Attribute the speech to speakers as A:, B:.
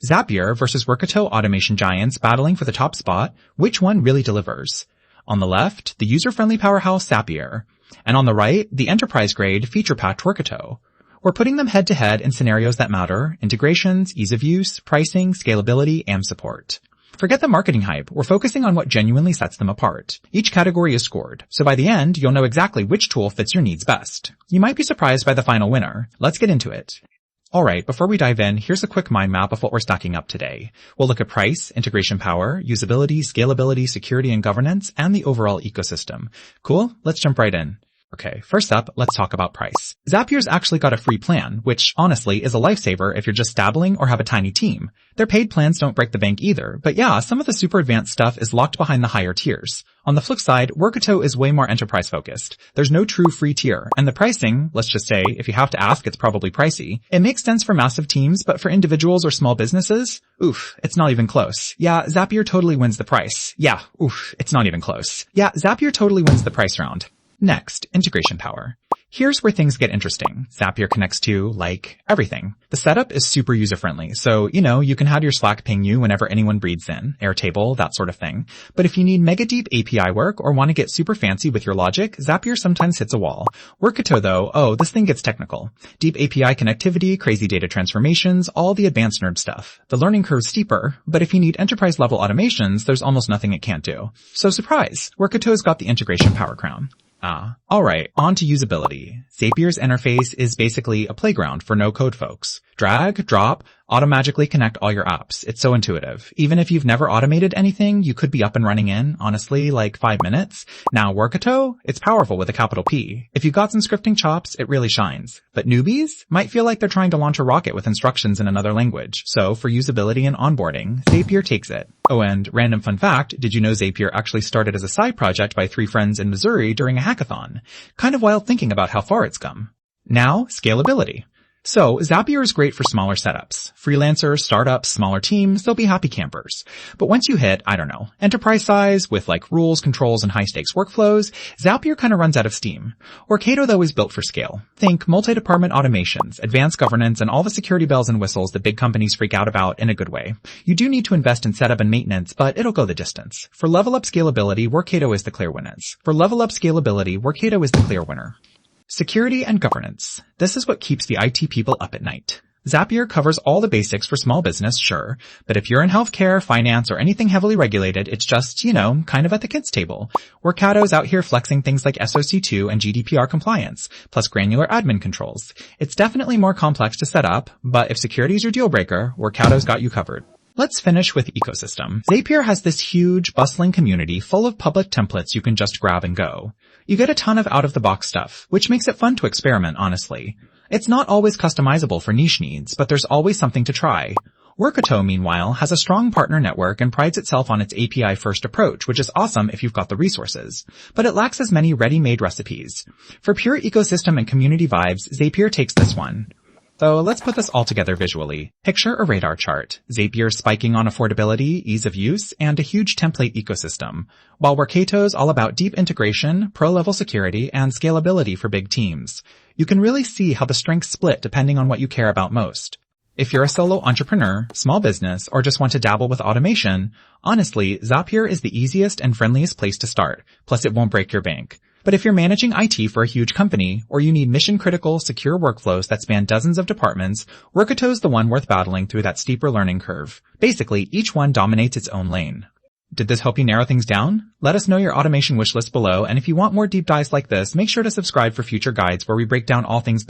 A: Zapier versus Workato automation giants battling for the top spot, which one really delivers? On the left, the user-friendly powerhouse Zapier, and on the right, the enterprise-grade, feature-packed Workato. We're putting them head-to-head in scenarios that matter: integrations, ease of use, pricing, scalability, and support. Forget the marketing hype. We're focusing on what genuinely sets them apart. Each category is scored, so by the end, you'll know exactly which tool fits your needs best. You might be surprised by the final winner. Let's get into it. Alright, before we dive in, here's a quick mind map of what we're stacking up today. We'll look at price, integration power, usability, scalability, security and governance, and the overall ecosystem. Cool? Let's jump right in. Okay, first up, let's talk about price. Zapier's actually got a free plan, which honestly is a lifesaver if you're just dabbling or have a tiny team. Their paid plans don't break the bank either, but yeah, some of the super advanced stuff is locked behind the higher tiers. On the flip side, Workato is way more enterprise focused. There's no true free tier, and the pricing, let's just say, if you have to ask, it's probably pricey. It makes sense for massive teams, but for individuals or small businesses, it's not even close. Yeah, Zapier totally wins the price. Yeah, it's not even close. Yeah, Zapier totally wins the price round. Next, integration power. Here's where things get interesting. Zapier connects to, everything. The setup is super user-friendly, so, you can have your Slack ping you whenever anyone breathes in, Airtable, that sort of thing. But if you need mega-deep API work or want to get super fancy with your logic, Zapier sometimes hits a wall. Workato, though, this thing gets technical. Deep API connectivity, crazy data transformations, all the advanced nerd stuff. The learning curve's steeper, but if you need enterprise-level automations, there's almost nothing it can't do. So surprise, Workato's got the integration power crown. Alright, on to usability. Zapier's interface is basically a playground for no-code folks. Drag, drop, automatically connect all your apps. It's so intuitive. Even if you've never automated anything, you could be up and running in, honestly, 5 minutes. Now Workato, it's powerful with a capital P. If you've got some scripting chops, it really shines. But newbies might feel like they're trying to launch a rocket with instructions in another language. So for usability and onboarding, Zapier takes it. Oh, and random fun fact, did you know Zapier actually started as a side project by 3 friends in Missouri during a hackathon? Kind of wild thinking about how far it's come. Now, scalability. So, Zapier is great for smaller setups. Freelancers, startups, smaller teams, they'll be happy campers. But once you hit, enterprise size with rules, controls, and high-stakes workflows, Zapier kind of runs out of steam. Workato, though, is built for scale. Think multi-department automations, advanced governance, and all the security bells and whistles that big companies freak out about in a good way. You do need to invest in setup and maintenance, but it'll go the distance. For level-up scalability, Workato is the clear winner. Security and governance. This is what keeps the IT people up at night. Zapier covers all the basics for small business, sure, but if you're in healthcare, finance, or anything heavily regulated, it's just, kind of at the kids' table. Workato's out here flexing things like SOC2 and GDPR compliance, plus granular admin controls. It's definitely more complex to set up, but if security is your deal breaker, Workato's got you covered. Let's finish with ecosystem. Zapier has this huge, bustling community full of public templates you can just grab and go. You get a ton of out-of-the-box stuff, which makes it fun to experiment, honestly. It's not always customizable for niche needs, but there's always something to try. Workato, meanwhile, has a strong partner network and prides itself on its API-first approach, which is awesome if you've got the resources. But it lacks as many ready-made recipes. For pure ecosystem and community vibes, Zapier takes this one. So let's put this all together visually. Picture a radar chart. Zapier spiking on affordability, ease of use, and a huge template ecosystem, while Workato's all about deep integration, pro-level security, and scalability for big teams. You can really see how the strengths split depending on what you care about most. If you're a solo entrepreneur, small business, or just want to dabble with automation, honestly, Zapier is the easiest and friendliest place to start, plus it won't break your bank. But if you're managing IT for a huge company, or you need mission-critical, secure workflows that span dozens of departments, Workato's the one worth battling through that steeper learning curve. Basically, each one dominates its own lane. Did this help you narrow things down? Let us know your automation wishlist below, and if you want more deep dives like this, make sure to subscribe for future guides where we break down all things